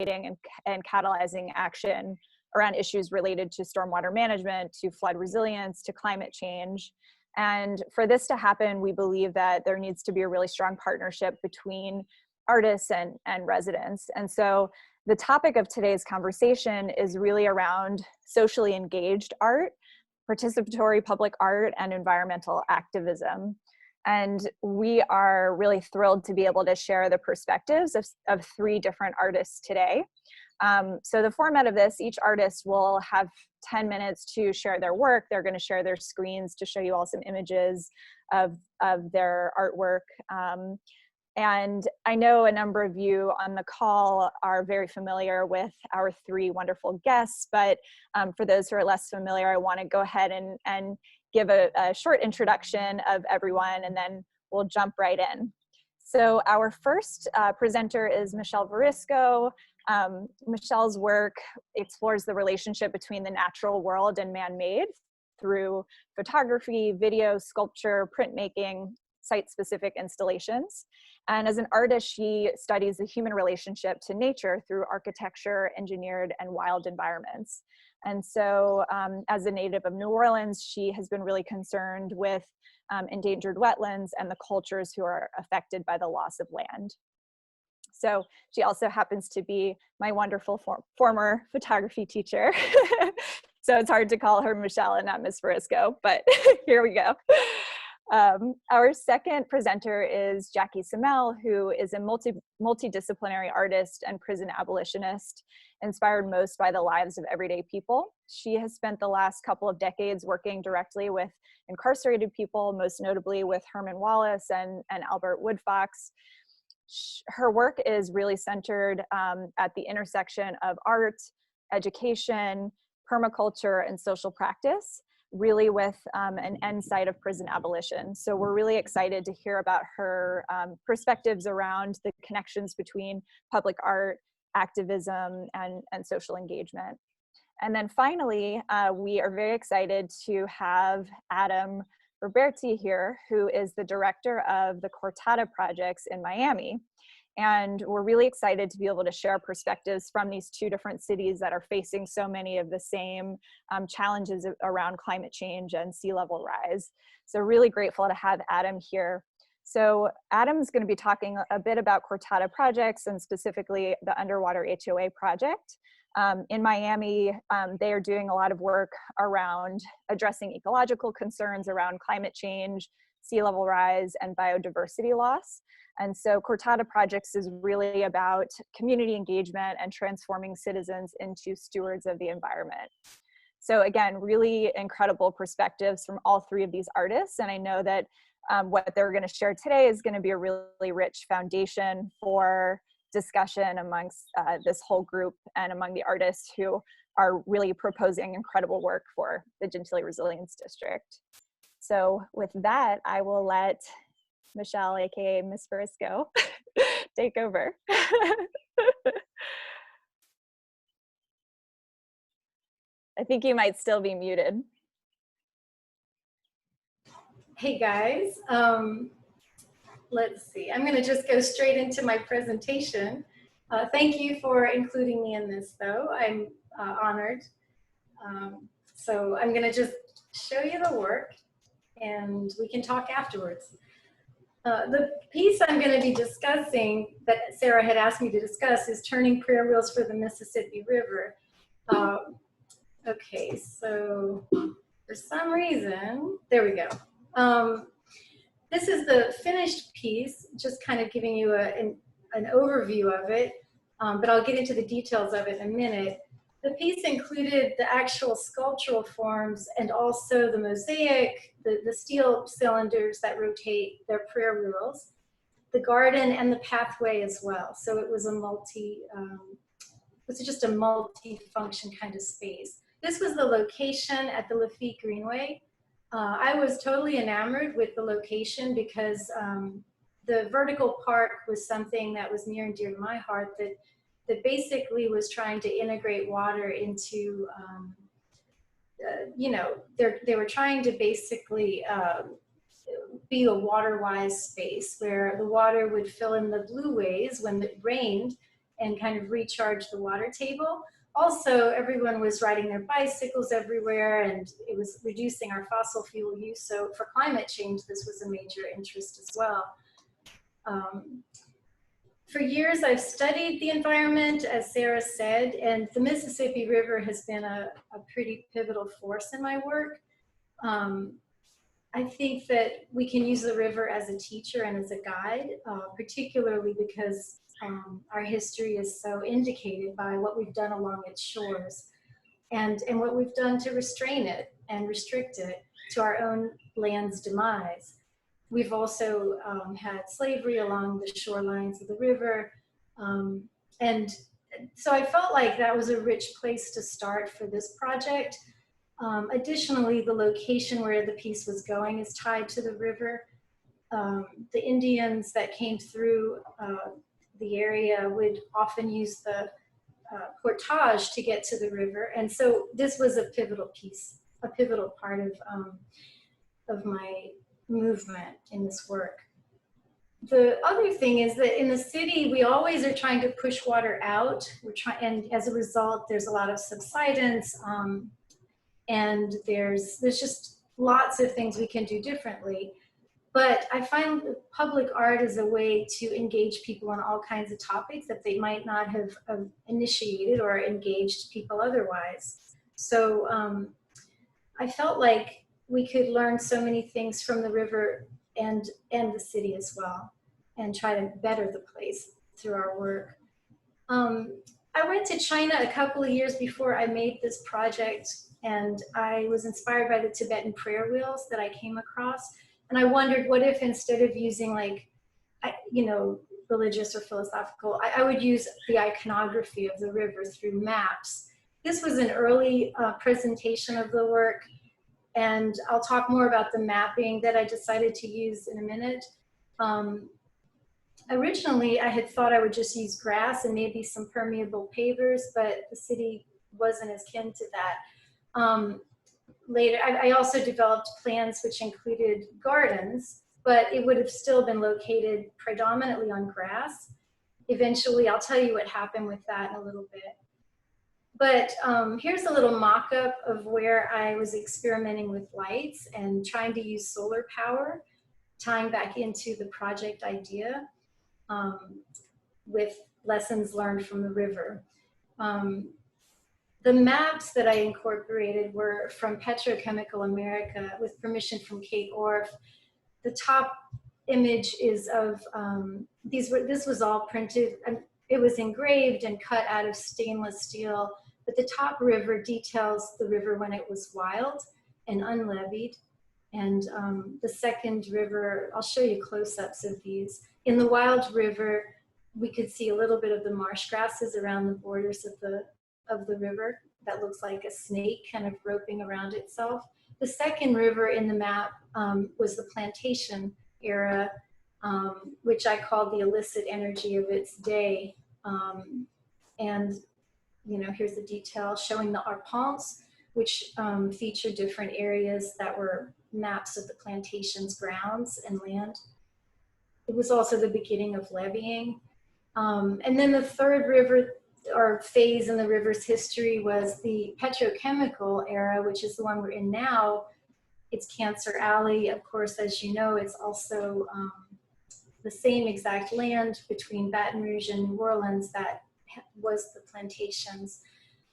and catalyzing action around issues related to stormwater management, to flood resilience, to climate change. And for this to happen, we believe that there needs to be a really strong partnership between artists and residents. And so the topic of today's conversation is really around socially engaged art, participatory public art, and environmental activism. And we are really thrilled to be able to share the perspectives of three different artists today. So the format of this, each artist will have 10 minutes to share their work. They're going to share their screens to show you all some images of their artwork. And I know a number of you on the call are very familiar with our three wonderful guests, but for those who are less familiar, I want to go ahead and give a short introduction of everyone, and then we'll jump right in. So our first presenter is Michelle Varisco. Michelle's work explores the relationship between the natural world and man-made through photography, video, sculpture, printmaking, site-specific installations. And as an artist, she studies the human relationship to nature through architecture, engineered, and wild environments. And so as a native of New Orleans, she has been really concerned with endangered wetlands and the cultures who are affected by the loss of land. So she also happens to be my wonderful former photography teacher. So it's hard to call her Michelle and not Miss Varisco, but here we go. Our second presenter is Jackie Samel, who is a multidisciplinary artist and prison abolitionist, inspired most by the lives of everyday people. She has spent the last couple of decades working directly with incarcerated people, most notably with Herman Wallace and Albert Woodfox. Her work is really centered at the intersection of art, education, permaculture, and social practice, really with an end site of prison abolition. So we're really excited to hear about her perspectives around the connections between public art, activism, and social engagement. And then finally, we are very excited to have Adam Roberti here, who is the director of the Cortada projects in Miami. And we're really excited to be able to share perspectives from these two different cities that are facing so many of the same challenges around climate change and sea level rise. So really grateful to have Adam here. So Adam's going to be talking a bit about Cortada projects and specifically the Underwater HOA project. In Miami, they are doing a lot of work around addressing ecological concerns around climate change, sea level rise, and biodiversity loss. And so Cortada Projects is really about community engagement and transforming citizens into stewards of the environment. So again, really incredible perspectives from all three of these artists. And I know that what they're going to share today is going to be a really rich foundation for discussion amongst this whole group and among the artists who are really proposing incredible work for the Gentilly Resilience District. So with that, I will let Michelle, aka Miss Varisco, take over. I think you might still be muted. Hey guys, let's see. I'm going to just go straight into my presentation. Thank you for including me in this, though. I'm honored. So I'm going to just show you the work, and we can talk afterwards. The piece I'm going to be discussing that Sarah had asked me to discuss is Turning Prayer Wheels for the Mississippi River. Okay, so for some reason, there we go. This is the finished piece, just kind of giving you an overview of it, but I'll get into the details of it in a minute. The piece included the actual sculptural forms and also the mosaic, the steel cylinders that rotate their prayer wheels, the garden, and the pathway as well. So it was just a multi-function kind of space. This was the location at the Lafitte Greenway. I was totally enamored with the location because the vertical park was something that was near and dear to my heart, that basically was trying to integrate water into, you know, they were trying to basically be a water-wise space where the water would fill in the blue ways when it rained, and kind of recharge the water table. Also, everyone was riding their bicycles everywhere, and it was reducing our fossil fuel use. So for climate change, this was a major interest as well. For years, I've studied the environment, as Sarah said, and the Mississippi River has been a pretty pivotal force in my work. I think that we can use the river as a teacher and as a guide, particularly because our history is so indicated by what we've done along its shores and what we've done to restrain it and restrict it to our own land's demise. We've also had slavery along the shorelines of the river. And so I felt like that was a rich place to start for this project. Additionally, the location where the piece was going is tied to the river. The Indians that came through the area would often use the portage to get to the river. And so this was a pivotal piece, a pivotal part of my movement in this work. The other thing is that in the city, we always are trying to push water out. And as a result, there's a lot of subsidence, and there's just lots of things we can do differently. But I find public art is a way to engage people on all kinds of topics that they might not have initiated or engaged people otherwise. So I felt like we could learn so many things from the river and the city as well, and try to better the place through our work. I went to China a couple of years before I made this project, and I was inspired by the Tibetan prayer wheels that I came across. And I wondered, what if instead of using religious or philosophical, I would use the iconography of the river through maps. This was an early presentation of the work, and I'll talk more about the mapping that I decided to use in a minute. Originally, I had thought I would just use grass and maybe some permeable pavers, but the city wasn't as kin to that. Later, I also developed plans which included gardens, but it would have still been located predominantly on grass. Eventually, I'll tell you what happened with that in a little bit. But here's a little mock-up of where I was experimenting with lights and trying to use solar power, tying back into the project idea with lessons learned from the river. The maps that I incorporated were from Petrochemical America with permission from Kate Orff. The top image is of, this was all printed, it was engraved and cut out of stainless steel, but the top river details the river when it was wild and unlevied. And the second river, I'll show you close-ups of these. In the wild river, we could see a little bit of the marsh grasses around the borders of the river that looks like a snake kind of roping around itself. The second river in the map was the plantation era, which I called the illicit energy of its day. And here's the detail showing the arpents, which feature different areas that were maps of the plantation's grounds and land. It was also the beginning of levying. And then the third river or phase in the river's history was the petrochemical era, which is the one we're in now. It's Cancer Alley. Of course, as you know, it's also the same exact land between Baton Rouge and New Orleans that was the plantations.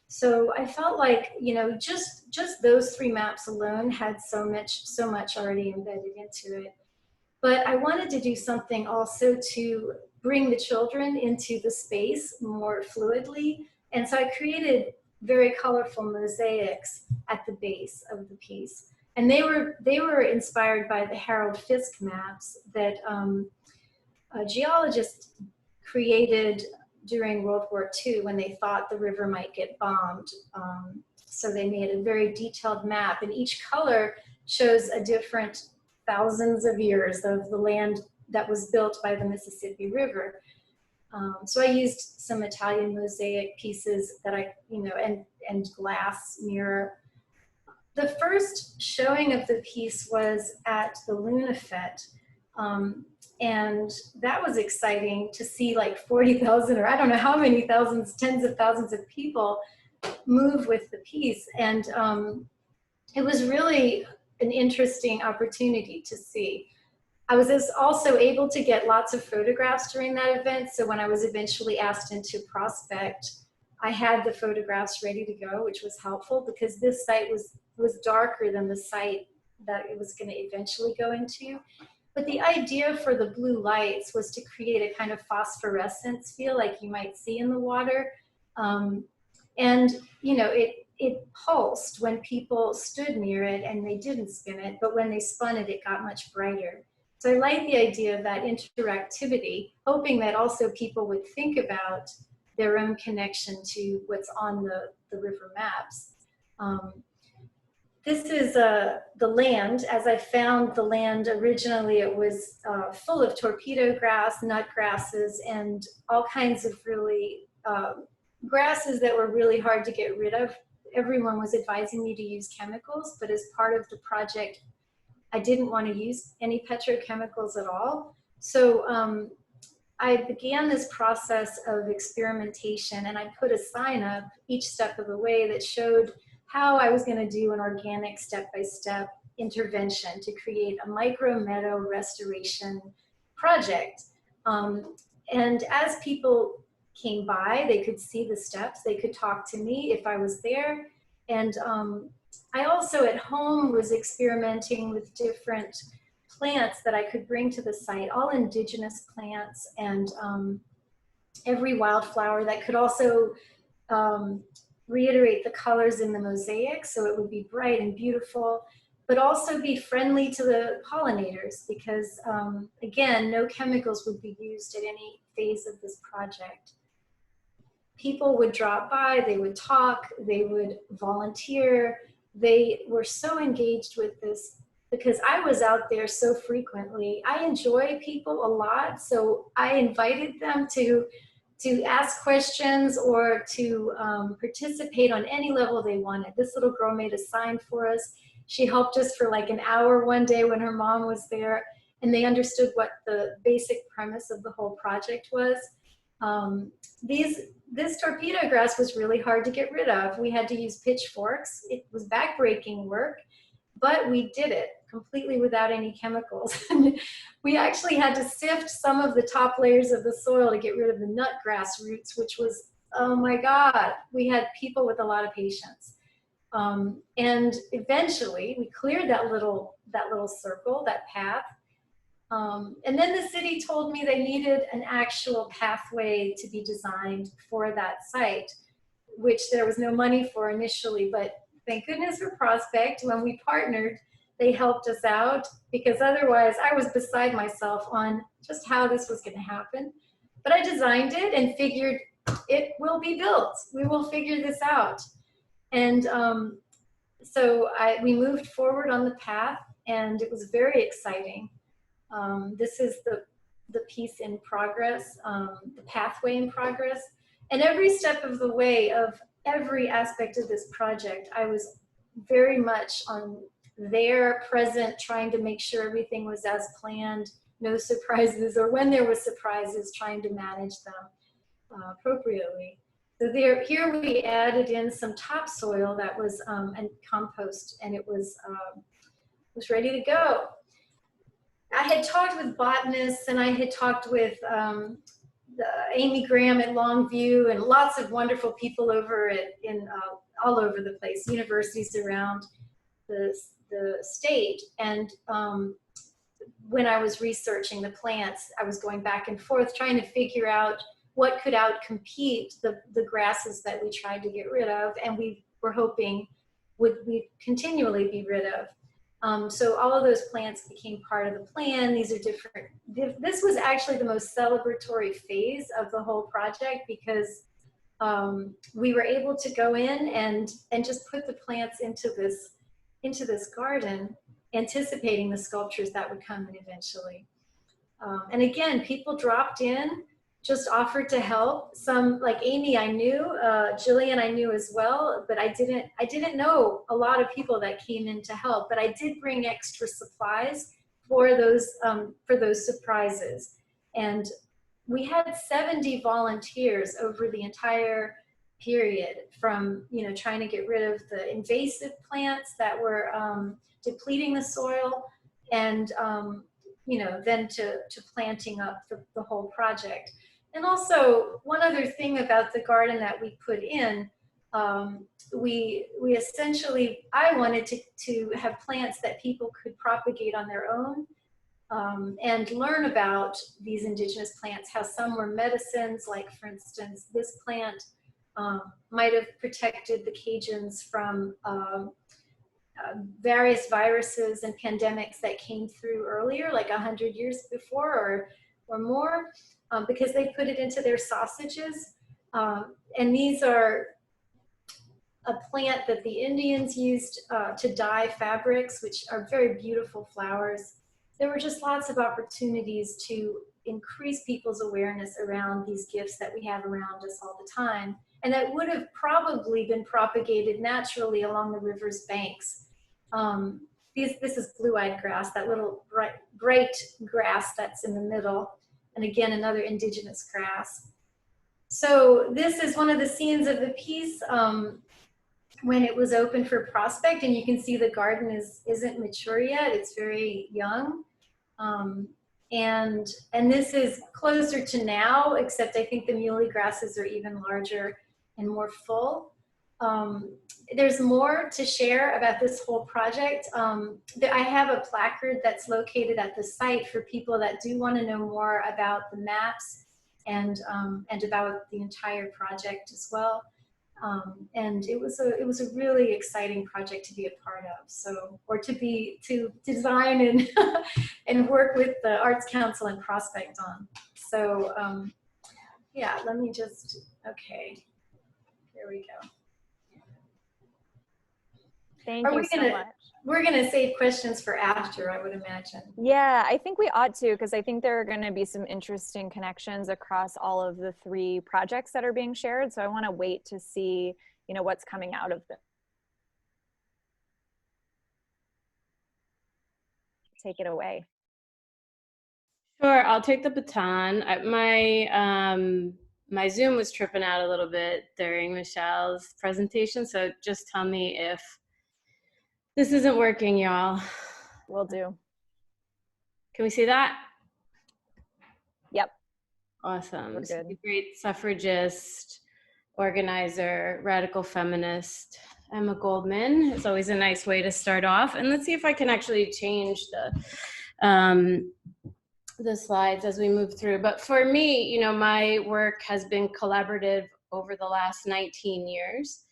So I felt like, just those three maps alone had so much already embedded into it. But I wanted to do something also to bring the children into the space more fluidly. And so I created very colorful mosaics at the base of the piece. And they were inspired by the Harold Fiske maps that a geologist created during World War II when they thought the river might get bombed. So they made a very detailed map, and each color shows a different thousands of years of the land that was built by the Mississippi River. So I used some Italian mosaic pieces that and glass mirror. The first showing of the piece was at the Luna Fête. And that was exciting to see like 40,000 or I don't know how many thousands, tens of thousands of people move with the piece. And it was really an interesting opportunity to see. I was also able to get lots of photographs during that event. So when I was eventually asked into Prospect, I had the photographs ready to go, which was helpful because this site was darker than the site that it was going to eventually go into. But the idea for the blue lights was to create a kind of phosphorescence feel like you might see in the water. And, you know, it pulsed when people stood near it and they didn't spin it, but when they spun it, it got much brighter. So I like the idea of that interactivity, hoping that also people would think about their own connection to what's on the river maps. This is the land. As I found the land originally, it was full of torpedo grass, nut grasses, and all kinds of really grasses that were really hard to get rid of. Everyone was advising me to use chemicals, but as part of the project, I didn't want to use any petrochemicals at all. So I began this process of experimentation, and I put a sign up each step of the way that showed how I was going to do an organic step-by-step intervention to create a micro meadow restoration project. And as people came by, they could see the steps, they could talk to me if I was there. And I also at home was experimenting with different plants that I could bring to the site, all indigenous plants, and every wildflower that could also reiterate the colors in the mosaic, so it would be bright and beautiful, but also be friendly to the pollinators because, again, no chemicals would be used at any phase of this project. People would drop by, they would talk, they would volunteer. They were so engaged with this because I was out there so frequently. I enjoy people a lot, so I invited them to ask questions or to participate on any level they wanted. This little girl made a sign for us. She helped us for like an hour one day when her mom was there, and they understood what the basic premise of the whole project was. This torpedo grass was really hard to get rid of. We had to use pitchforks. It was backbreaking work, but we did it completely without any chemicals. We actually had to sift some of the top layers of the soil to get rid of the nut grass roots, which was, oh my God, we had people with a lot of patience. And eventually we cleared that little circle, that path. And then the city told me they needed an actual pathway to be designed for that site, which there was no money for initially, but thank goodness for Prospect. When we partnered, they helped us out because otherwise I was beside myself on just how this was going to happen. But I designed it and figured it will be built. We will figure this out. And so we moved forward on the path, and it was very exciting. This is the piece in progress, the pathway in progress. And every step of the way of every aspect of this project, I was very much on there, present, trying to make sure everything was as planned, no surprises, or when there were surprises, trying to manage them appropriately. So here we added in some topsoil that was and compost, and it was ready to go. I had talked with botanists, and I had talked with Amy Graham at Longview, and lots of wonderful people over all over the place, universities around the state. And when I was researching the plants, I was going back and forth trying to figure out what could outcompete the grasses that we tried to get rid of, and we were hoping would we continually be rid of. So all of those plants became part of the plan. These are different. This was actually the most celebratory phase of the whole project because we were able to go in and just put the plants into this garden, anticipating the sculptures that would come in eventually. And again, people dropped in, just offered to help. Some, like Amy, I knew, Jillian I knew as well, but I didn't know a lot of people that came in to help, but I did bring extra supplies for those surprises. And we had 70 volunteers over the entire period, from trying to get rid of the invasive plants that were depleting the soil, and then to planting up the whole project. And also, one other thing about the garden that we put in, we essentially, I wanted to have plants that people could propagate on their own, and learn about these indigenous plants, how some were medicines, like for instance, this plant might have protected the Cajuns from various viruses and pandemics that came through earlier, like 100 years before or more, because they put it into their sausages. And these are a plant that the Indians used to dye fabrics, which are very beautiful flowers. There were just lots of opportunities to increase people's awareness around these gifts that we have around us all the time, and that would have probably been propagated naturally along the river's banks. This is blue-eyed grass, that little bright grass that's in the middle, and again, another indigenous grass. So this is one of the scenes of the piece when it was open for prospect, and you can see the garden isn't mature yet. It's very young. And this is closer to now, except I think the muley grasses are even larger and more full. There's more to share about this whole project. I have a placard that's located at the site for people that do want to know more about the maps and about the entire project as well. And it was a really exciting project to be a part of. So, or to design and and work with the Arts Council and Prospect on. So, yeah, let me just, okay, here we go. Thank you so much. We're gonna save questions for after, I would imagine. Yeah, I think we ought to, because I think there are going to be some interesting connections across all of the 3 projects that are being shared. So I want to wait to see, what's coming out of them. Take it away. Sure, I'll take the baton. My Zoom was tripping out a little bit during Michelle's presentation, so just tell me if this isn't working, y'all. Will do. Can we see that? Yep. Awesome. We're good. So great suffragist, organizer, radical feminist, Emma Goldman. It's always a nice way to start off. And let's see if I can actually change the slides as we move through. But for me, my work has been collaborative over the last 19 years.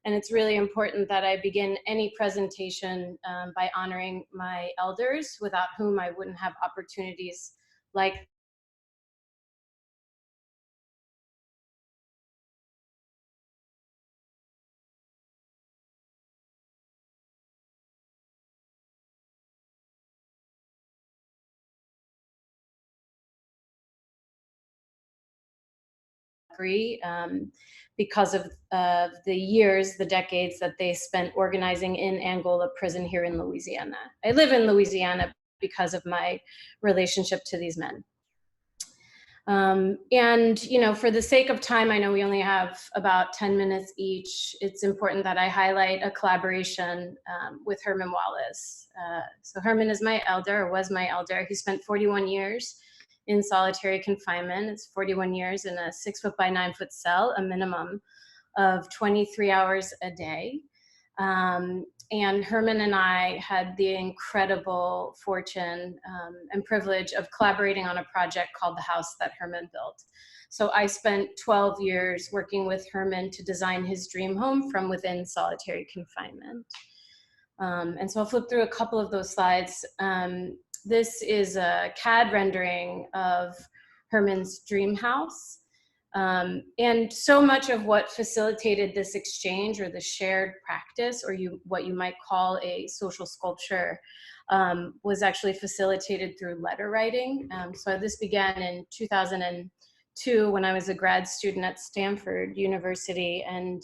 And it's really important that I begin any presentation by honoring my elders, without whom I wouldn't have opportunities like because of the decades that they spent organizing in Angola prison here in Louisiana. I live in Louisiana because of my relationship to these men. And for the sake of time, I know we only have about 10 minutes each. It's important that I highlight a collaboration with Herman Wallace. So Herman is my elder, or was my elder. He spent 41 years in solitary confinement. It's 41 years in a 6 foot by 9 foot cell, a minimum of 23 hours a day. And Herman and I had the incredible fortune and privilege of collaborating on a project called The House That Herman Built. So I spent 12 years working with Herman to design his dream home from within solitary confinement. And so I'll flip through a couple of those slides. This is a CAD rendering of Herman's dream house. And so much of what facilitated this exchange, or the shared practice, or what you might call a social sculpture, was actually facilitated through letter writing. So this began in 2002 when I was a grad student at Stanford University, and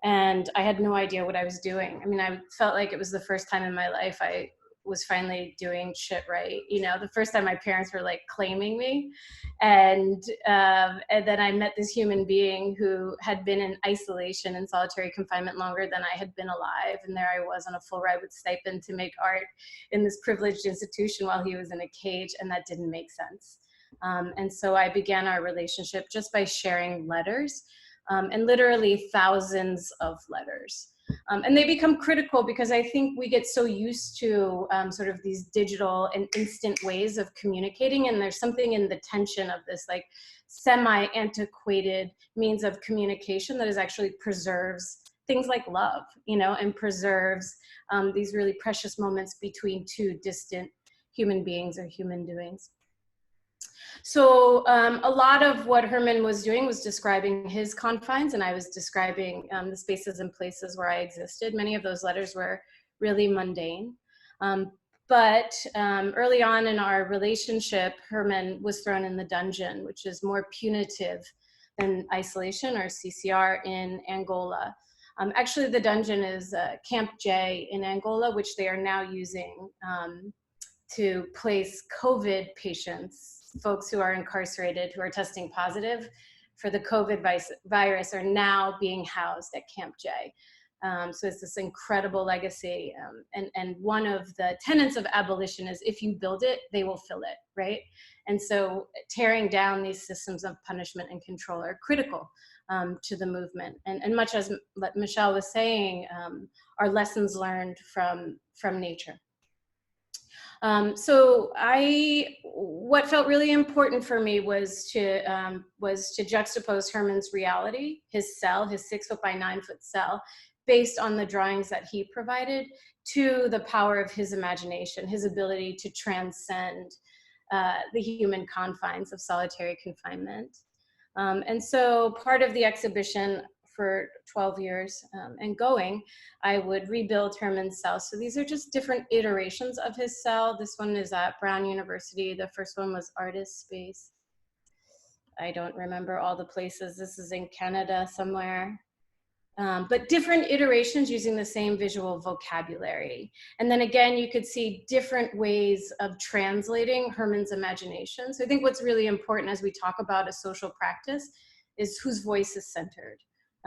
I had no idea what I was doing. I mean, I felt like it was the first time in my life I was finally doing shit right. You know, the first time my parents were like claiming me, and then I met this human being who had been in isolation and solitary confinement longer than I had been alive, and there I was on a full ride with stipend to make art in this privileged institution while he was in a cage, and that didn't make sense. And so I began our relationship just by sharing letters, and literally thousands of letters. And they become critical because I think we get so used to sort of these digital and instant ways of communicating, and there's something in the tension of this like semi-antiquated means of communication that is actually preserves things like love, you know, and preserves these really precious moments between two distant human beings or human doings. So a lot of what Herman was doing was describing his confines, and I was describing the spaces and places where I existed. Many of those letters were really mundane. But early on in our relationship, Herman was thrown in the dungeon, which is more punitive than isolation or CCR in Angola. Actually, the dungeon is Camp J in Angola, which they are now using to place COVID patients. Folks who are incarcerated, who are testing positive for the COVID virus, are now being housed at Camp J. So it's this incredible legacy. And one of the tenets of abolition is if you build it, they will fill it, right? And so tearing down these systems of punishment and control are critical to the movement. And much as Michelle was saying, are lessons learned from nature. So what felt really important for me was to juxtapose Herman's reality, his cell, his 6 foot by 9 foot cell, based on the drawings that he provided, to the power of his imagination, his ability to transcend the human confines of solitary confinement. And so part of the exhibition for 12 years and going, I would rebuild Herman's cell. So these are just different iterations of his cell. This one is at Brown University. The first one was Artist Space. I don't remember all the places. This is in Canada somewhere. But different iterations using the same visual vocabulary. And then again, you could see different ways of translating Herman's imagination. So I think what's really important as we talk about a social practice is whose voice is centered.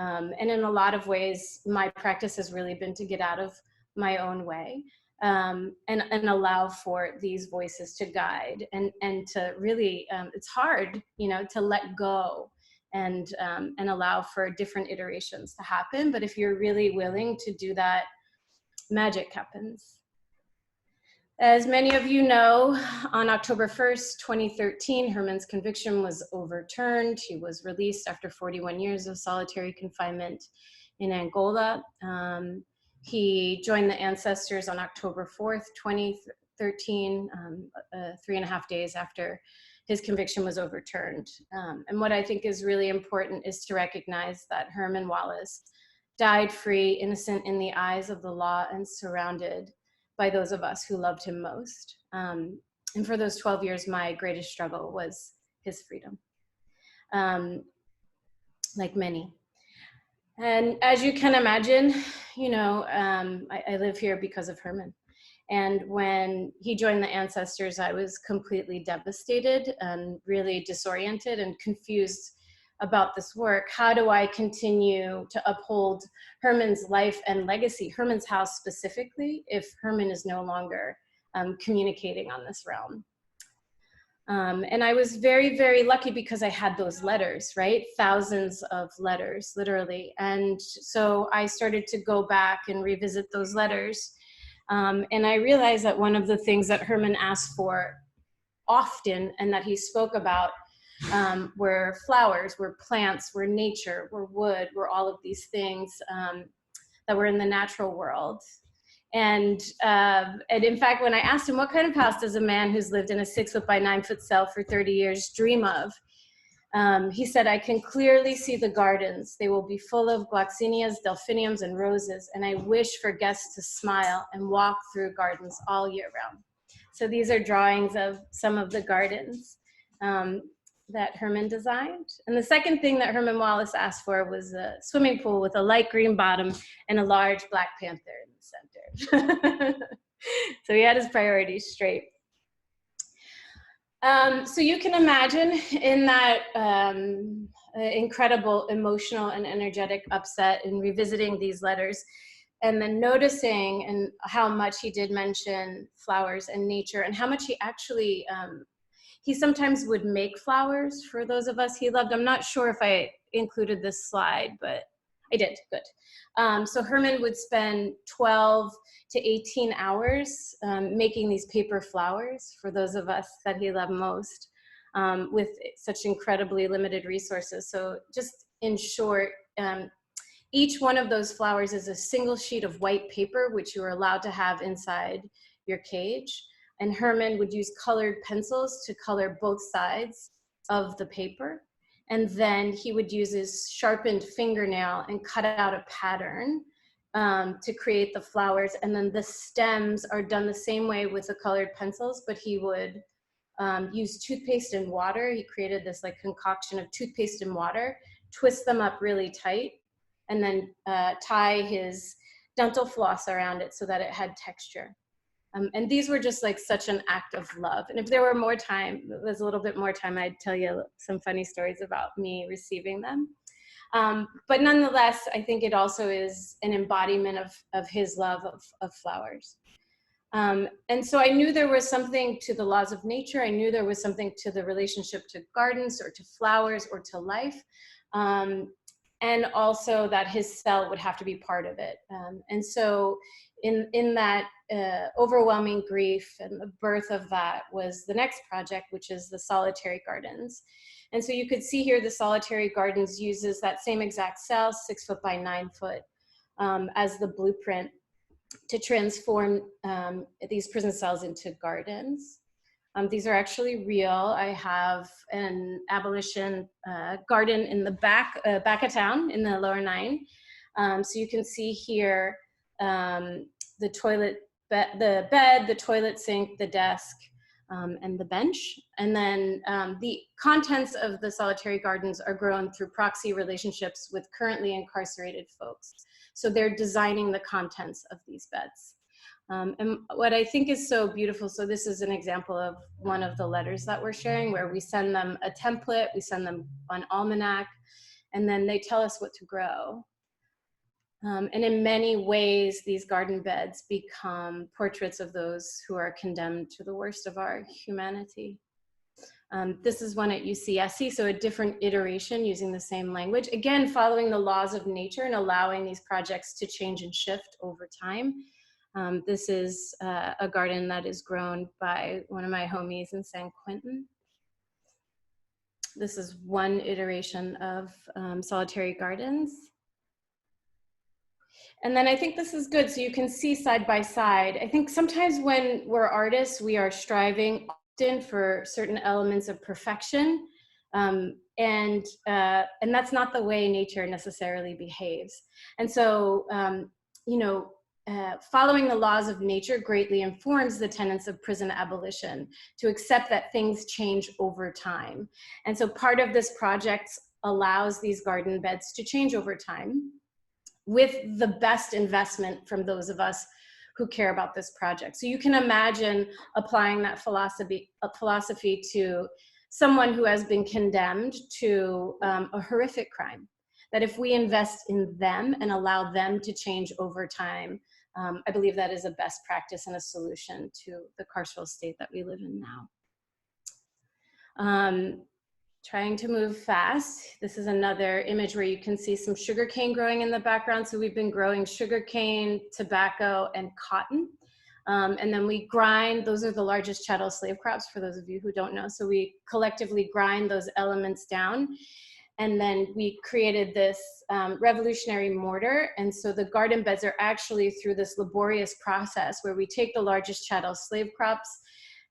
And in a lot of ways, my practice has really been to get out of my own way and allow for these voices to guide and to really, it's hard, you know, to let go and allow for different iterations to happen. But if you're really willing to do that, magic happens. As many of you know, on October 1st, 2013, Herman's conviction was overturned. He was released after 41 years of solitary confinement in Angola. He joined the ancestors on October 4th, 2013, 3.5 days after his conviction was overturned. And what I think is really important is to recognize that Herman Wallace died free, innocent in the eyes of the law, and surrounded by those of us who loved him most. And for those 12 years, my greatest struggle was his freedom, like many. And as you can imagine, you know, I live here because of Herman. And when he joined the ancestors, I was completely devastated and really disoriented and confused about this work. How do I continue to uphold Herman's life and legacy, Herman's house specifically, if Herman is no longer communicating on this realm? And I was very, very lucky because I had those letters, right? Thousands of letters, literally. And so I started to go back and revisit those letters. And I realized that one of the things that Herman asked for often and that he spoke about were flowers, were plants, were nature, were wood, were all of these things that were in the natural world. And in fact, when I asked him, what kind of house does a man who's lived in a 6 foot by 9 foot cell for 30 years dream of? He said, I can clearly see the gardens. They will be full of gloxinias, delphiniums, and roses. And I wish for guests to smile and walk through gardens all year round. So these are drawings of some of the gardens that Herman designed. And the second thing that Herman Wallace asked for was a swimming pool with a light green bottom and a large Black Panther in the center. So he had his priorities straight. So you can imagine in that incredible emotional and energetic upset in revisiting these letters, and then noticing and how much he did mention flowers and nature, and how much he actually, he sometimes would make flowers for those of us he loved. I'm not sure if I included this slide, but I did, good. So Herman would spend 12 to 18 hours making these paper flowers for those of us that he loved most, with such incredibly limited resources. So just in short, each one of those flowers is a single sheet of white paper, which you are allowed to have inside your cage. And Herman would use colored pencils to color both sides of the paper. And then he would use his sharpened fingernail and cut out a pattern to create the flowers. And then the stems are done the same way with the colored pencils, but he would use toothpaste and water. He created this like concoction of toothpaste and water, twist them up really tight, and then tie his dental floss around it so that it had texture. And these were just like such an act of love. And if there were more time, there's a little bit more time, I'd tell you some funny stories about me receiving them. But nonetheless, I think it also is an embodiment of his love of flowers. And so I knew there was something to the laws of nature. I knew there was something to the relationship to gardens or to flowers or to life. And also that his cell would have to be part of it. And so in that overwhelming grief, and the birth of that was the next project, which is the solitary gardens. And so you could see here the solitary gardens uses that same exact cell, 6 foot by 9 foot, as the blueprint to transform these prison cells into gardens. These are actually real. I have an abolition garden in the back of town in the lower 9. So you can see here the toilet, the bed, the toilet sink, the desk, and the bench. And then the contents of the solitary gardens are grown through proxy relationships with currently incarcerated folks. So they're designing the contents of these beds. And what I think is so beautiful, so this is an example of one of the letters that we're sharing, where we send them a template, we send them an almanac, and then they tell us what to grow. And in many ways, these garden beds become portraits of those who are condemned to the worst of our humanity. This is one at UCSC, so a different iteration using the same language. Again, following the laws of nature and allowing these projects to change and shift over time. This is a garden that is grown by one of my homies in San Quentin. This is one iteration of solitary gardens. And then I think this is good, so you can see side by side. I think sometimes when we're artists, we are striving often for certain elements of perfection, and that's not the way nature necessarily behaves. And so, you know, following the laws of nature greatly informs the tenets of prison abolition, to accept that things change over time. And so part of this project allows these garden beds to change over time, with the best investment from those of us who care about this project. So you can imagine applying that philosophy to someone who has been condemned to a horrific crime, that if we invest in them and allow them to change over time, I believe that is a best practice and a solution to the carceral state that we live in now. Trying to move fast. This is another image where you can see some sugarcane growing in the background. So we've been growing sugarcane, tobacco, and cotton. And then we grind, those are the largest chattel slave crops, for those of you who don't know. So we collectively grind those elements down. And then we created this revolutionary mortar. And so the garden beds are actually through this laborious process where we take the largest chattel slave crops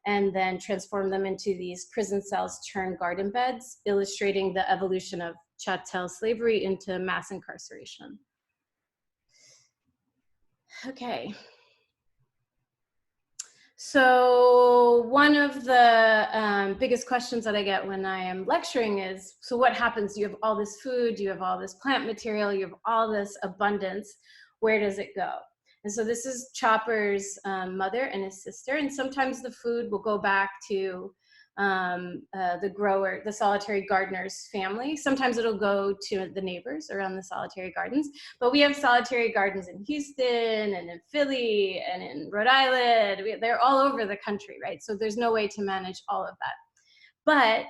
and then transform them into these prison cells turned garden beds, illustrating the evolution of chattel slavery into mass incarceration. Okay. So one of the biggest questions that I get when I am lecturing is, so what happens? You have all this food, you have all this plant material, you have all this abundance, where does it go? And so this is Chopper's mother and his sister. And sometimes the food will go back to the grower, the solitary gardener's family. Sometimes it'll go to the neighbors around the solitary gardens. But we have solitary gardens in Houston and in Philly and in Rhode Island. They're all over the country, right? So there's no way to manage all of that. But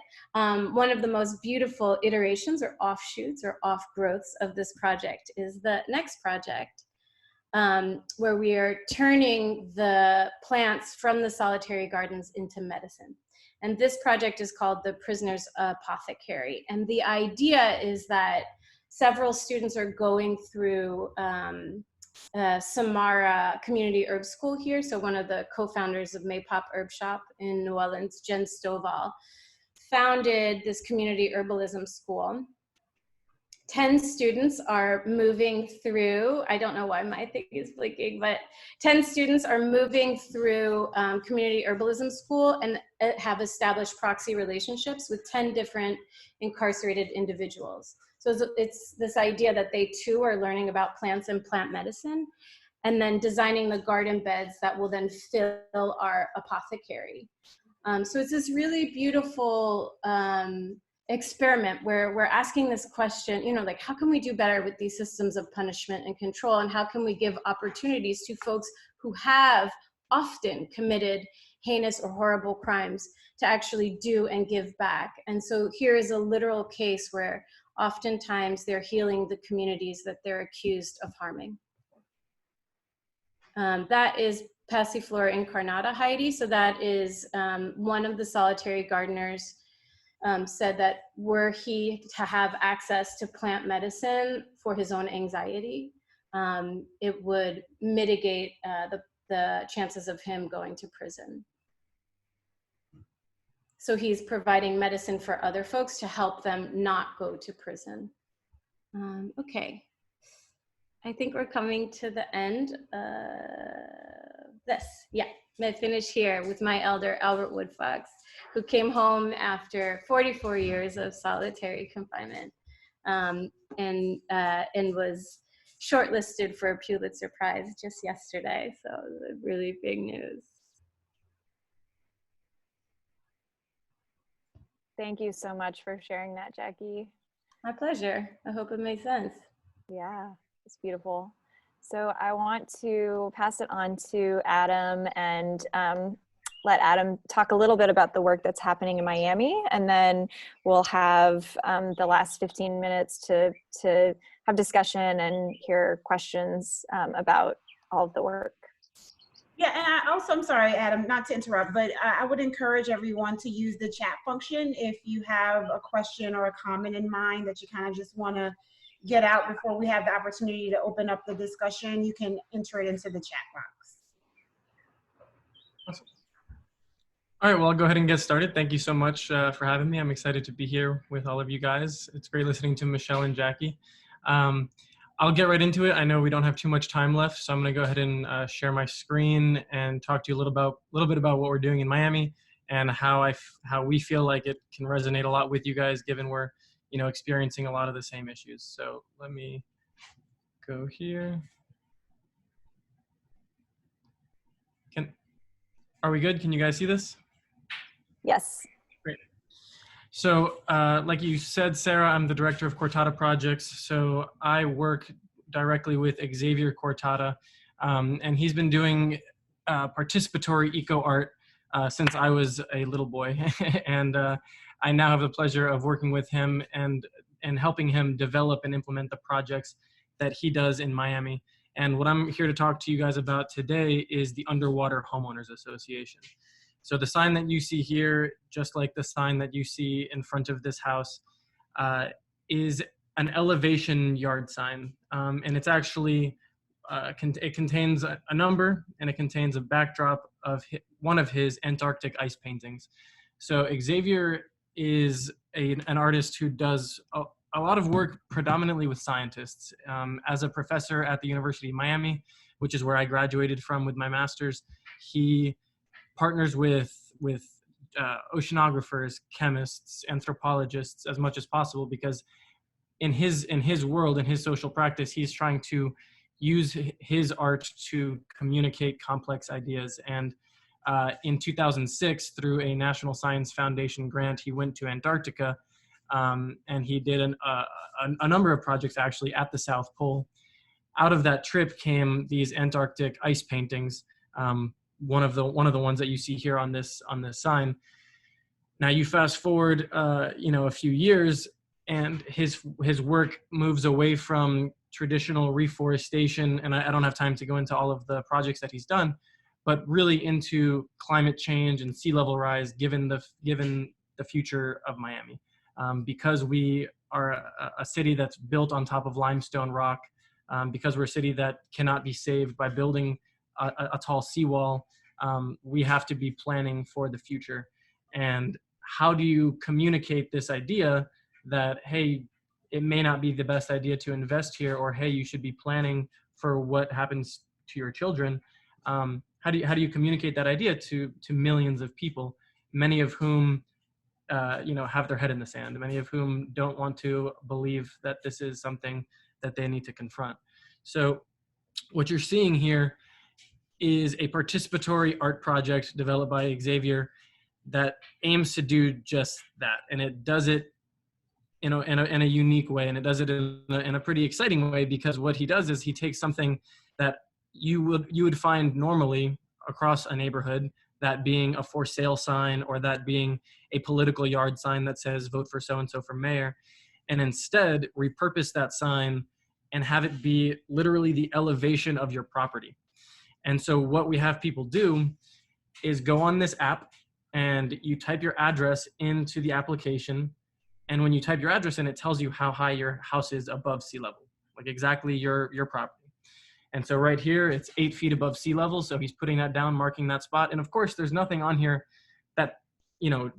one of the most beautiful iterations or offshoots or off-growths of this project is the next project, where we are turning the plants from the solitary gardens into medicine. And this project is called the Prisoner's Apothecary. And the idea is that several students are going through Samara Community Herb School here. So one of the co-founders of Maypop Herb Shop in New Orleans, Jen Stovall, founded this community herbalism school. 10 students are moving through, I don't know why my thing is blinking, but 10 students are moving through community herbalism school and have established proxy relationships with 10 different incarcerated individuals. So it's this idea that they too are learning about plants and plant medicine, and then designing the garden beds that will then fill our apothecary. So it's this really beautiful experiment where we're asking this question, you know, like, how can we do better with these systems of punishment and control? And how can we give opportunities to folks who have often committed heinous or horrible crimes to actually do and give back? And so here is a literal case where oftentimes they're healing the communities that they're accused of harming. That is Passiflora incarnata, Heidi. So that is one of the solitary gardeners said that were he to have access to plant medicine for his own anxiety, it would mitigate the chances of him going to prison. So he's providing medicine for other folks to help them not go to prison. Okay. I think we're coming to the end of this. Yeah, I'm gonna finish here with my elder, Albert Woodfox, who came home after 44 years of solitary confinement, and was shortlisted for a Pulitzer Prize just yesterday. So really big news. Thank you so much for sharing that, Jackie. My pleasure. I hope it made sense. Yeah, it's beautiful. So I want to pass it on to Adam and let Adam talk a little bit about the work that's happening in Miami, and then we'll have the last 15 minutes to have discussion and hear questions about all of the work. Yeah, and I'm sorry, Adam, not to interrupt, but I would encourage everyone to use the chat function if you have a question or a comment in mind that you kind of just want to get out before we have the opportunity to open up the discussion. You can enter it into the chat box. Awesome. All right, well, I'll go ahead and get started. Thank you so much for having me. I'm excited to be here with all of you guys. It's great listening to Michelle and Jackie. I'll get right into it. I know we don't have too much time left, so I'm going to go ahead and share my screen and talk to you a little bit about what we're doing in Miami and how we feel like it can resonate a lot with you guys, given we're experiencing a lot of the same issues. So let me go here. Are we good? Can you guys see this? Yes. Great. So like you said, Sarah, I'm the director of Cortada Projects. So I work directly with Xavier Cortada, and he's been doing participatory eco art since I was a little boy. And I now have the pleasure of working with him and helping him develop and implement the projects that he does in Miami. And what I'm here to talk to you guys about today is the Underwater Homeowners Association. So the sign that you see here, just like the sign that you see in front of this house, is an elevation yard sign. And it's actually, it contains a number, and it contains a backdrop of one of his Antarctic ice paintings. So Xavier is an artist who does a lot of work predominantly with scientists. As a professor at the University of Miami, which is where I graduated from with my master's, he partners with oceanographers, chemists, anthropologists as much as possible, because in his world, in his social practice, he's trying to use his art to communicate complex ideas. And in 2006, through a National Science Foundation grant, he went to Antarctica, and he did a number of projects actually at the South Pole. Out of that trip came these Antarctic ice paintings. One of the ones that you see here on this sign. Now you fast forward, a few years, and his work moves away from traditional reforestation, and I don't have time to go into all of the projects that he's done, but really into climate change and sea level rise, given the future of Miami, because we are a city that's built on top of limestone rock, because we're a city that cannot be saved by building a tall seawall. We have to be planning for the future. And how do you communicate this idea that, hey, it may not be the best idea to invest here, or hey, you should be planning for what happens to your children? How do you communicate that idea to millions of people, many of whom have their head in the sand, many of whom don't want to believe that this is something that they need to confront? So what you're seeing here is a participatory art project developed by Xavier that aims to do just that, and it does it in a unique way, and it does it in a pretty exciting way, because what he does is he takes something that you would find normally across a neighborhood, that being a for sale sign, or that being a political yard sign that says vote for so and so for mayor, and instead repurpose that sign and have it be literally the elevation of your property. And so what we have people do is go on this app, and you type your address into the application. And when you type your address in, it tells you how high your house is above sea level, like exactly your property. And so right here, it's 8 feet above sea level. So he's putting that down, marking that spot. And of course, there's nothing on here that,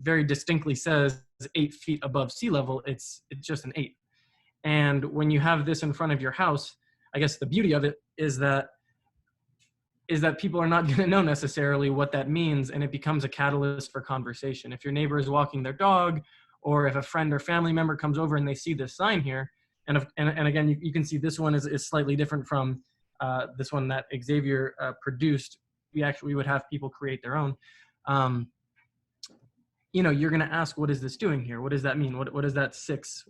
very distinctly says 8 feet above sea level. It's just an 8. And when you have this in front of your house, I guess the beauty of it is that people are not going to know necessarily what that means, and it becomes a catalyst for conversation. If your neighbor is walking their dog, or if a friend or family member comes over and they see this sign here, and again, you can see this one is slightly different from this one that Xavier produced. We would have people create their own. You're going to ask, what is this doing here? What does that mean? What is that 6?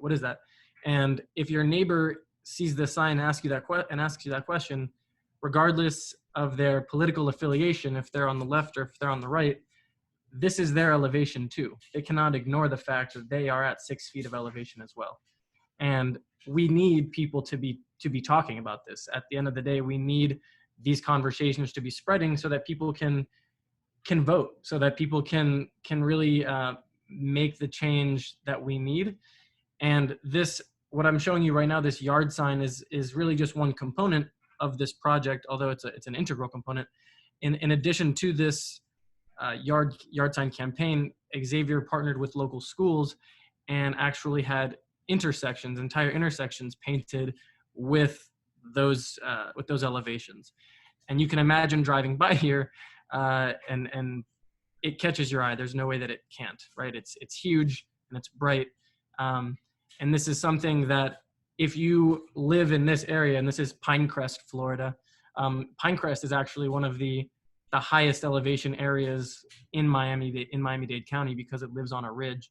What is that? And if your neighbor sees this sign and asks you that question, regardless of their political affiliation, if they're on the left or if they're on the right, this is their elevation too. They cannot ignore the fact that they are at 6 feet of elevation as well. And we need people to be talking about this. At the end of the day, we need these conversations to be spreading so that people can vote, so that people can really make the change that we need. And this, what I'm showing you right now, this yard sign is really just one component of this project, although it's an integral component. In addition to this yard sign campaign, Xavier partnered with local schools and actually had entire intersections painted with those elevations. And you can imagine driving by here, and it catches your eye. There's no way that it can't, right? It's huge and it's bright, and this is something that, if you live in this area, and this is Pinecrest, Florida. Pinecrest is actually one of the highest elevation areas in Miami-Dade County, because it lives on a ridge.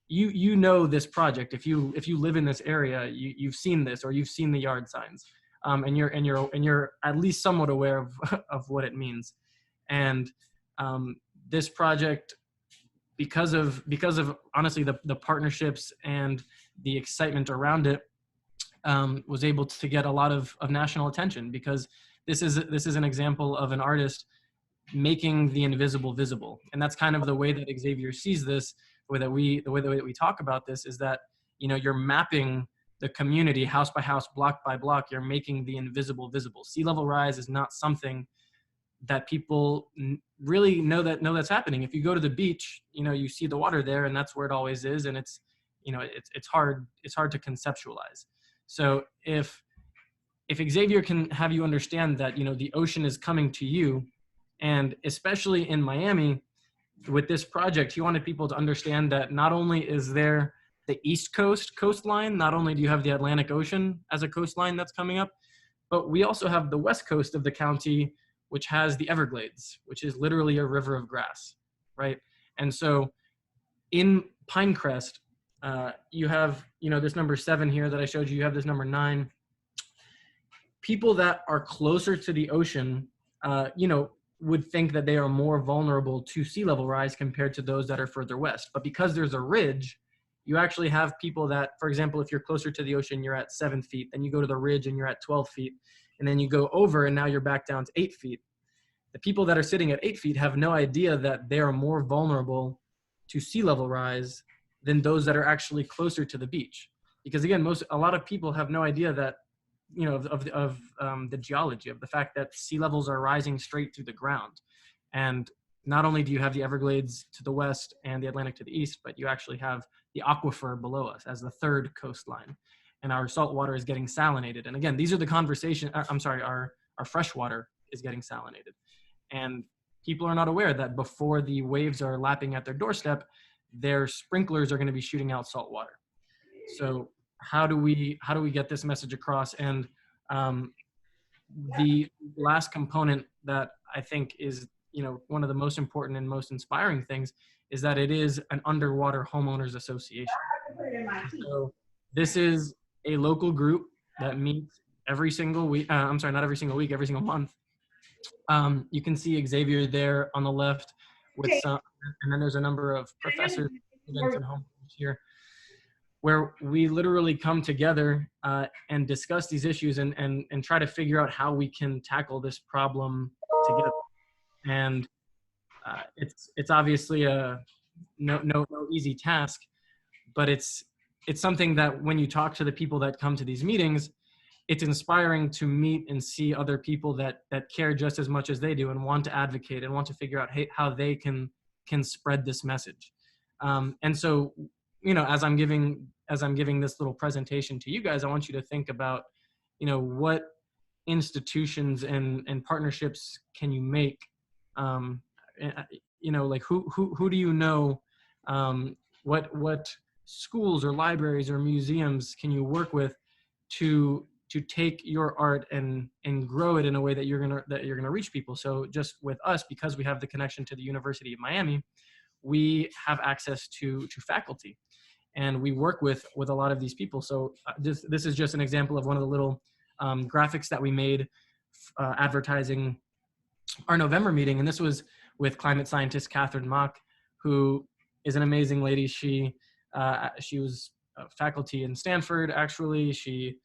You know this project. If you live in this area, you've seen this, or you've seen the yard signs, and you're at least somewhat aware of what it means. And this project, because of honestly the partnerships and the excitement around it, was able to get a lot of national attention, because this is an example of an artist making the invisible visible. And that's kind of the way that Xavier sees this, the way that we talk about this, is that you're mapping the community house by house, block by block. You're making the invisible visible. Sea level rise is not something that people really know that's happening. If you go to the beach, you see the water there, and that's where it always is, and it's hard to conceptualize. So if Xavier can have you understand that the ocean is coming to you, and especially in Miami with this project, he wanted people to understand that not only is there the East Coast coastline. Not only do you have the Atlantic Ocean as a coastline that's coming up, but we also have the West Coast of the county, which has the Everglades, which is literally a river of grass, right? And so in Pinecrest, you have, this number 7 here that I showed you, you have this number 9. People that are closer to the ocean, would think that they are more vulnerable to sea level rise compared to those that are further west. But because there's a ridge, you actually have people that, for example, if you're closer to the ocean, you're at 7 feet, then you go to the ridge and you're at 12 feet, and then you go over and now you're back down to 8 feet. The people that are sitting at 8 feet have no idea that they are more vulnerable to sea level rise than those that are actually closer to the beach. Because again, a lot of people have no idea that, of the geology, of the fact that sea levels are rising straight through the ground. And not only do you have the Everglades to the west and the Atlantic to the east, but you actually have the aquifer below us as the third coastline. And our salt water is getting salinated. And again, these are the our fresh water is getting salinated. And people are not aware that before the waves are lapping at their doorstep, their sprinklers are going to be shooting out salt water. So how do we get this message across? And the last component that I think is, one of the most important and most inspiring things is that it is an underwater homeowners association. So this is a local group that meets every single week. Not every single week, every single month. You can see Xavier there on the left with some, and then there's a number of professors and homeowners here, where we literally come together and discuss these issues and try to figure out how we can tackle this problem together. And it's obviously a no easy task, but it's something that when you talk to the people that come to these meetings, it's inspiring to meet and see other people that care just as much as they do and want to advocate and want to figure out how they can spread this message. And so, as I'm giving this little presentation to you guys, I want you to think about, what institutions and partnerships can you make? Like who do you know? What schools or libraries or museums can you work with to take your art and grow it in a way that you're gonna reach people? So just with us, because we have the connection to the University of Miami, we have access to faculty, and we work with a lot of these people. So this is just an example of one of the little graphics that we made advertising our November meeting. And this was with climate scientist Catherine Mock, who is an amazing lady. She was faculty in Stanford, actually. She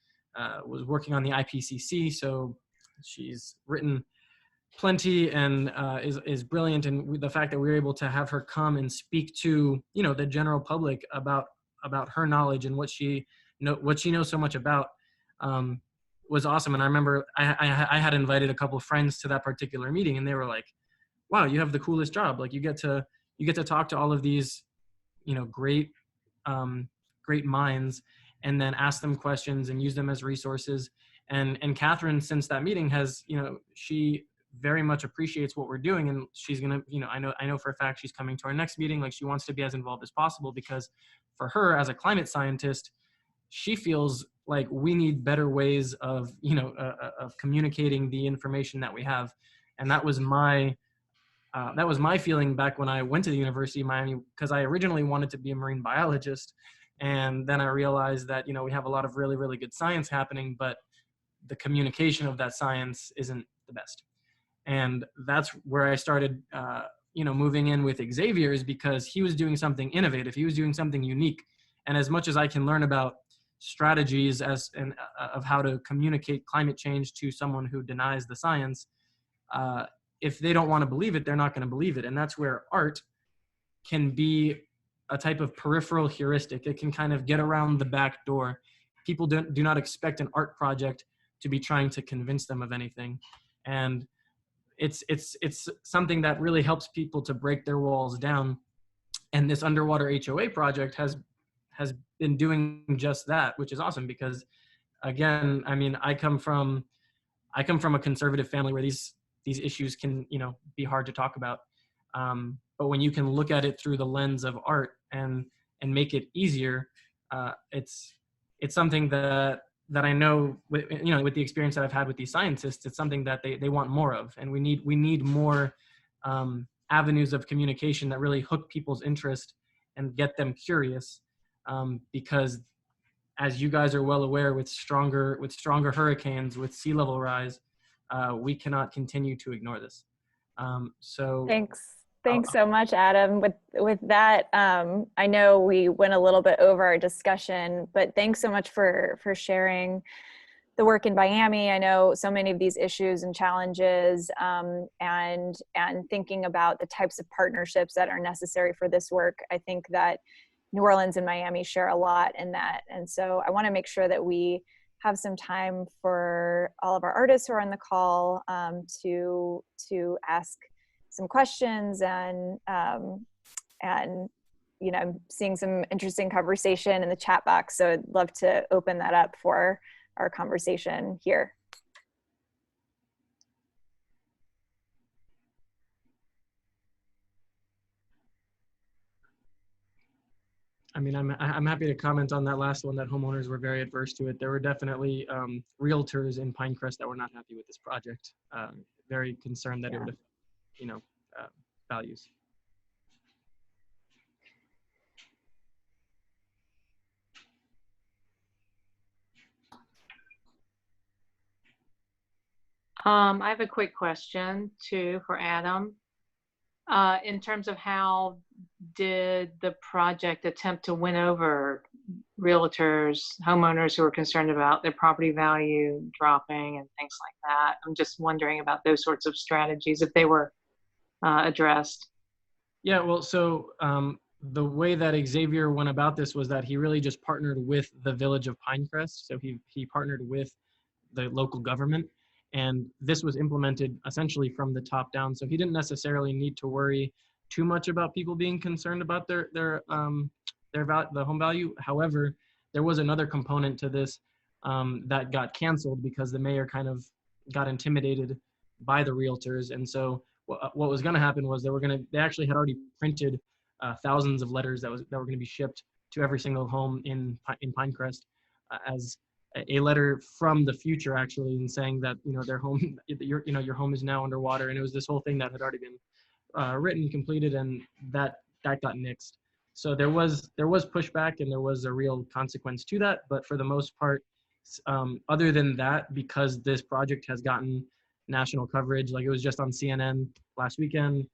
was working on the IPCC, so she's written plenty and is brilliant. And the fact that we were able to have her come and speak to the general public about her knowledge and what she knows so much about was awesome. And I remember I had invited a couple of friends to that particular meeting, and they were like, "Wow, you have the coolest job! Like you get to talk to all of these great minds, and then ask them questions and use them as resources." And Catherine, since that meeting, has she very much appreciates what we're doing, and she's gonna I know for a fact she's coming to our next meeting. Like, she wants to be as involved as possible, because for her as a climate scientist, she feels like we need better ways of of communicating the information that we have. And that was my feeling back when I went to the University of Miami, because I originally wanted to be a marine biologist. And then I realized that, we have a lot of really, really good science happening, but the communication of that science isn't the best. And that's where I started, moving in with Xavier, is because he was doing something innovative. He was doing something unique. And as much as I can learn about strategies of how to communicate climate change to someone who denies the science, if they don't want to believe it, they're not going to believe it. And that's where art can be a type of peripheral heuristic. It can kind of get around the back door. People do not expect an art project to be trying to convince them of anything. And it's something that really helps people to break their walls down. And this underwater HOA project has been doing just that, which is awesome, because again, I mean, I come from a conservative family where these issues can, be hard to talk about. But when you can look at it through the lens of art and make it easier, it's something that I know, with, with the experience that I've had with these scientists, it's something that they want more of, and we need more avenues of communication that really hook people's interest and get them curious, because as you guys are well aware, with stronger hurricanes, with sea level rise, we cannot continue to ignore this. So Thanks so much, Adam. With that, I know we went a little bit over our discussion, but thanks so much for sharing the work in Miami. I know so many of these issues and challenges, and thinking about the types of partnerships that are necessary for this work. I think that New Orleans and Miami share a lot in that. And so I want to make sure that we have some time for all of our artists who are on the call, to ask some questions, and I'm seeing some interesting conversation in the chat box. So I'd love to open that up for our conversation here. I mean, I'm happy to comment on that last one, that homeowners were very adverse to it. There were definitely realtors in Pinecrest that were not happy with this project, very concerned that it would affect, values. I have a quick question too for Adam. In terms of how did the project attempt to win over realtors, homeowners who are concerned about their property value dropping and things like that? I'm just wondering about those sorts of strategies, if they were addressed. Yeah, well, so the way that Xavier went about this was that he really just partnered with the village of Pinecrest. So he partnered with the local government, and this was implemented essentially from the top down. So he didn't necessarily need to worry too much about people being concerned about the home value. However, there was another component to this that got canceled because the mayor kind of got intimidated by the realtors. And so what was going to happen was they actually had already printed thousands of letters that were going to be shipped to every single home in Pinecrest, as a letter from the future, actually, and saying that their home, your home is now underwater. And it was this whole thing that had already been written, completed, and that got nixed. So there was pushback, and there was a real consequence to that. But for the most part, other than that, because this project has gotten national coverage, like it was just on CNN last weekend,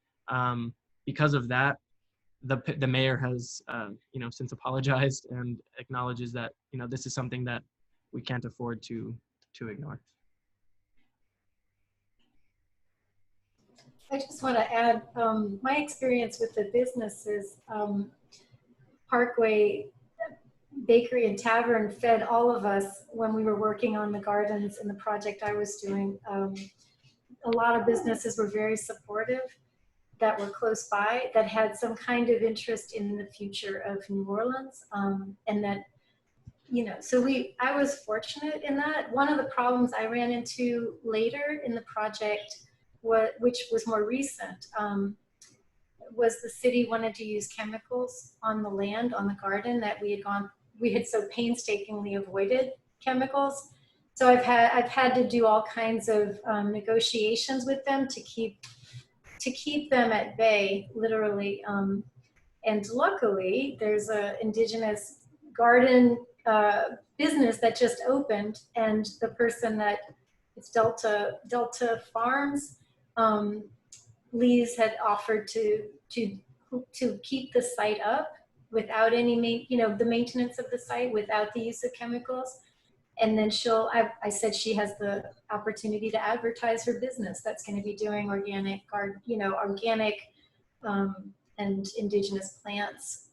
because of that, the mayor has since apologized and acknowledges that this is something that we can't afford to ignore. I just want to add my experience with the businesses. Parkway Bakery and Tavern fed all of us when we were working on the gardens and the project I was doing. A lot of businesses were very supportive that were close by, that had some kind of interest in the future of New Orleans, and that, so I was fortunate in that. One of the problems I ran into later in the project, which was more recent, was the city wanted to use chemicals on the land, on the garden, that we had so painstakingly avoided chemicals. So I've had to do all kinds of negotiations with them to keep them at bay, literally. And luckily, there's an indigenous garden business that just opened, and the person that it's Delta Farms, Lee's had offered to keep the site up without any, the maintenance of the site without the use of chemicals. And then I said she has the opportunity to advertise her business that's going to be doing organic and indigenous plants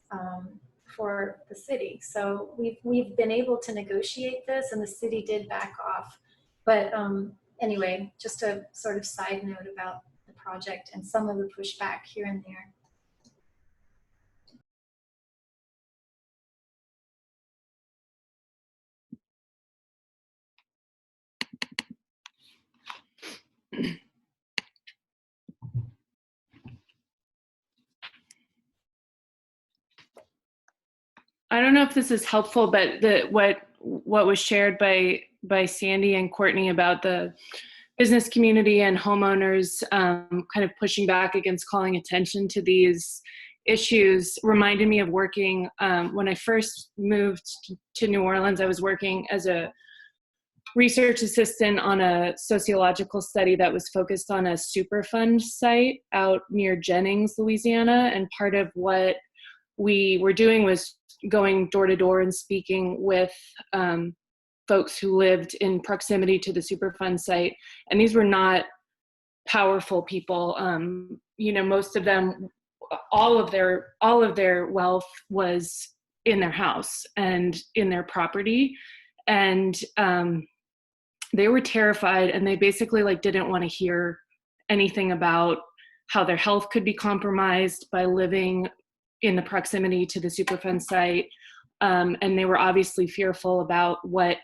for the city. So we've been able to negotiate this, and the city did back off. But anyway, just a sort of side note about the project and some of the pushback here and there. I don't know if this is helpful, but what was shared by Sandy and Courtney about the business community and homeowners kind of pushing back against calling attention to these issues reminded me of working when I first moved to New Orleans. I was working as a research assistant on a sociological study that was focused on a Superfund site out near Jennings, Louisiana. And part of what we were doing was going door to door and speaking with folks who lived in proximity to the Superfund site. And these were not powerful people. Most of them, all of their wealth was in their house and in their property. And they were terrified, and they basically didn't want to hear anything about how their health could be compromised by living in the proximity to the Superfund site. And they were obviously fearful about what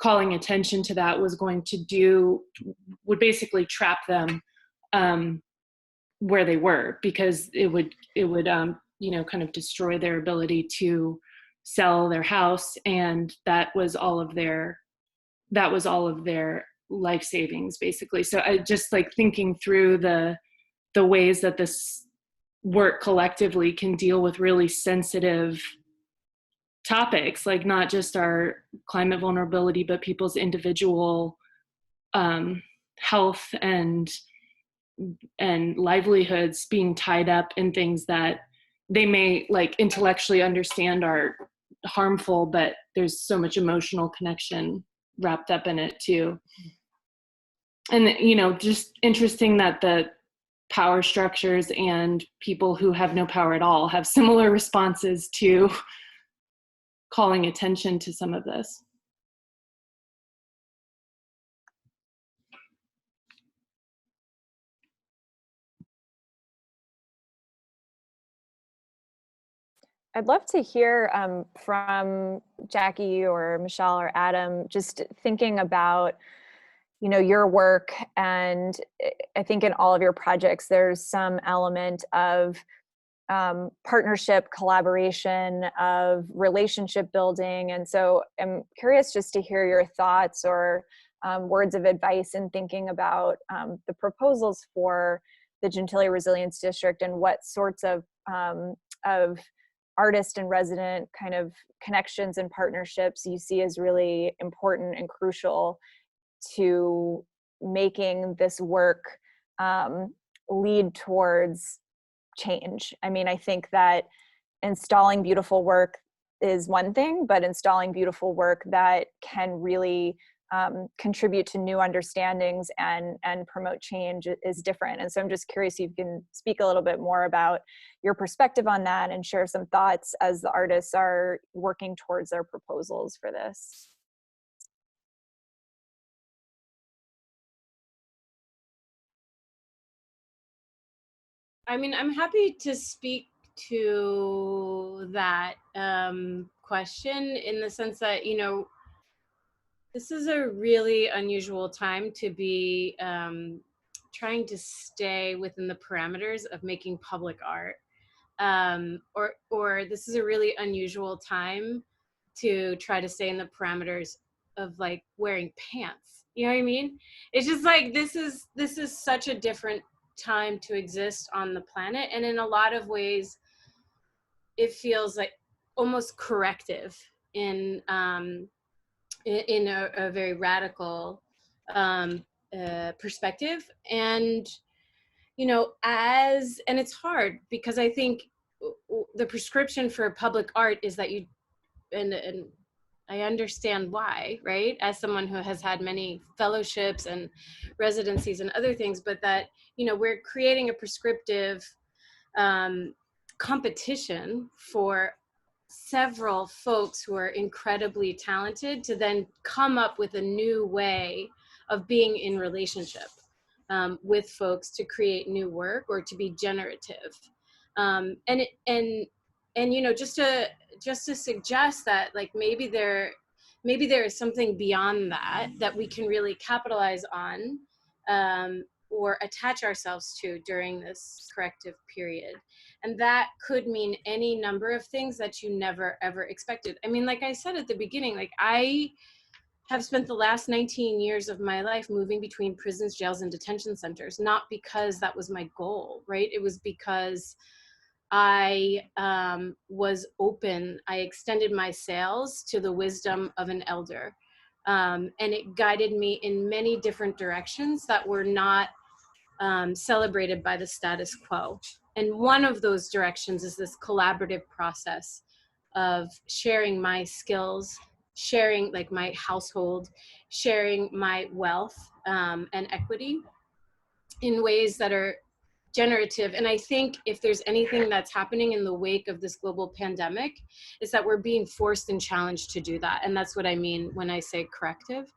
calling attention to that was going to do, would basically trap them where they were, because it would kind of destroy their ability to sell their house, and that was all of their life savings, basically. So I just thinking through the ways that this work collectively can deal with really sensitive topics, not just our climate vulnerability, but people's individual health and livelihoods being tied up in things that they may intellectually understand are harmful, but there's so much emotional connection wrapped up in it too. And just interesting that the power structures and people who have no power at all have similar responses to calling attention to some of this. I'd love to hear from Jackie or Michelle or Adam, just thinking about, your work. And I think in all of your projects, there's some element of partnership, collaboration, of relationship building. And so I'm curious just to hear your thoughts or words of advice in thinking about the proposals for the Gentilly Resilience District, and what sorts of artist and resident kind of connections and partnerships you see as really important and crucial to making this work lead towards change. I mean, I think that installing beautiful work is one thing, but installing beautiful work that can really contribute to new understandings and promote change is different. And so I'm just curious if you can speak a little bit more about your perspective on that and share some thoughts as the artists are working towards their proposals for this. I mean, I'm happy to speak to that question, in the sense that, this is a really unusual time to be trying to stay within the parameters of making public art. Or this is a really unusual time to try to stay in the parameters of wearing pants. You know what I mean? It's just this is such a different time to exist on the planet, and in a lot of ways it feels almost corrective in a very radical perspective. And and it's hard, because I think the prescription for public art is that you, and I understand why, right? As someone who has had many fellowships and residencies and other things, but that, we're creating a prescriptive competition for several folks who are incredibly talented to then come up with a new way of being in relationship with folks to create new work or to be generative. Just to suggest that maybe there is something beyond that we can really capitalize on, or attach ourselves to during this corrective period. And that could mean any number of things that you never ever expected. I mean, like I said at the beginning, like I have spent the last 19 years of my life moving between prisons, jails, and detention centers, not because that was my goal, right? It was because I was open. I extended my sails to the wisdom of an elder. And it guided me in many different directions that were not celebrated by the status quo. And one of those directions is this collaborative process of sharing my skills, sharing like my household, sharing my wealth and equity in ways that are generative. And I think if there's anything that's happening in the wake of this global pandemic, is that we're being forced and challenged to do that. And that's what I mean when I say corrective.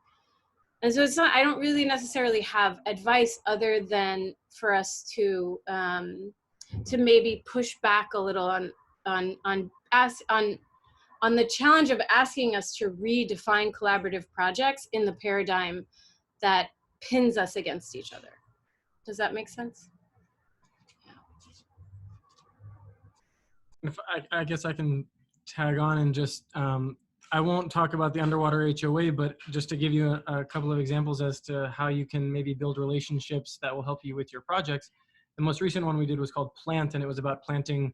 And so it's not, I don't really necessarily have advice other than for us to maybe push back a little on the challenge of asking us to redefine collaborative projects in the paradigm that pins us against each other. Does that make sense? If I guess I can tag on and just, I won't talk about the underwater HOA, but just to give you a couple of examples as to how you can maybe build relationships that will help you with your projects. The most recent one we did was called Plant, and it was about planting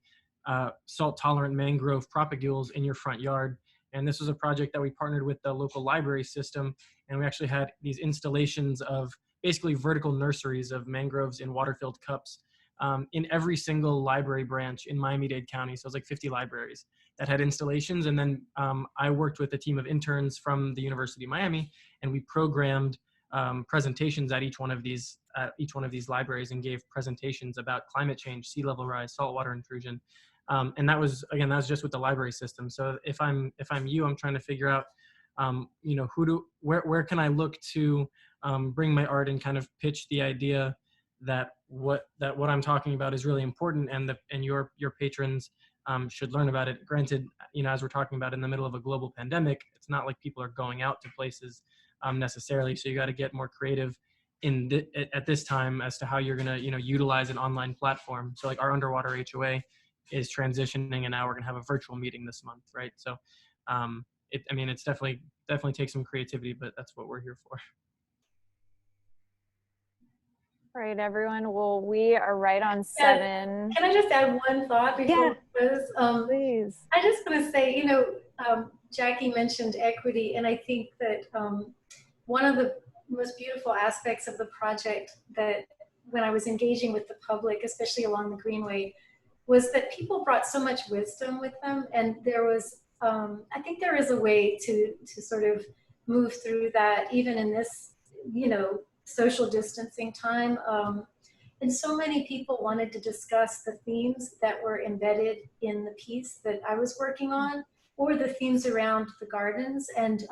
salt-tolerant mangrove propagules in your front yard. And this was a project that we partnered with the local library system, and we actually had these installations of basically vertical nurseries of mangroves in water-filled cups in every single library branch in Miami-Dade County. So it was like 50 libraries that had installations. And then I worked with a team of interns from the University of Miami, and we programmed presentations at each one of these libraries and gave presentations about climate change, sea level rise, saltwater intrusion. And that was just with the library system. So if I'm you, I'm trying to figure out, where can I look to bring my art and kind of pitch the idea that what I'm talking about is really important, and your patrons should learn about it. Granted, as we're talking about in the middle of a global pandemic, it's not like people are going out to places necessarily. So you got to get more creative at this time as to how you're gonna utilize an online platform. So like our underwater HOA is transitioning, and now we're gonna have a virtual meeting this month, right? So it's definitely takes some creativity, but that's what we're here for. All right, everyone. Well, we are right on 7. Can I just add one thought before we close? Please. I just want to say, Jackie mentioned equity, and I think that one of the most beautiful aspects of the project that when I was engaging with the public, especially along the Greenway, was that people brought so much wisdom with them, and there was, I think there is a way to sort of move through that, even in this, social distancing time. And so many people wanted to discuss the themes that were embedded in the piece that I was working on, or the themes around the gardens. And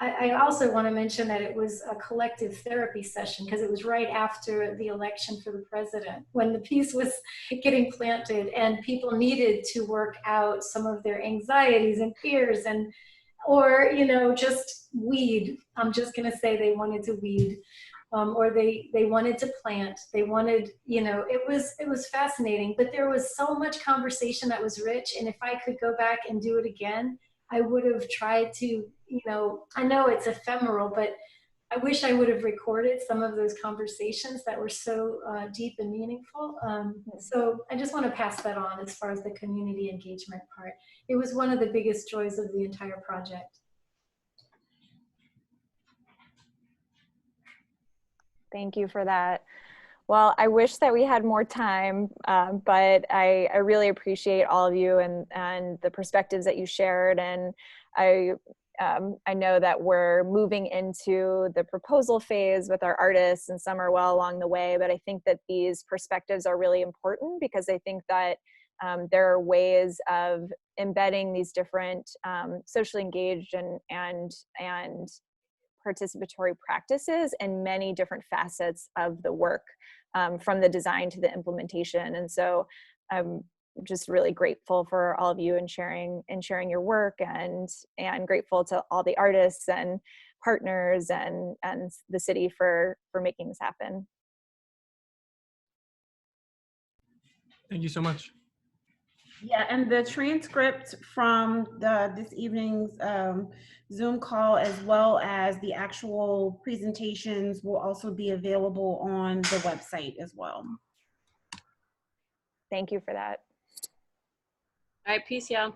I also want to mention that it was a collective therapy session, because it was right after the election for the president, when the piece was getting planted, and people needed to work out some of their anxieties and fears, or just weed. I'm just going to say they wanted to weed, or they wanted to plant. They wanted, it was fascinating. But there was so much conversation that was rich, and if I could go back and do it again, I would have tried to, I know it's ephemeral, but I wish I would have recorded some of those conversations that were so deep and meaningful. So I just want to pass that on as far as the community engagement part. It was one of the biggest joys of the entire project. Thank you for that. Well, I wish that we had more time, but I really appreciate all of you and the perspectives that you shared. And I know that we're moving into the proposal phase with our artists, and some are well along the way, but I think that these perspectives are really important, because I think that there are ways of embedding these different socially engaged and participatory practices in many different facets of the work, from the design to the implementation. And so I'm just really grateful for all of you and sharing your work, and grateful to all the artists and partners and the city for making this happen. Thank you so much. Yeah, and the transcript from this evening's Zoom call, as well as the actual presentations, will also be available on the website as well. Thank you for that. All right, peace, y'all.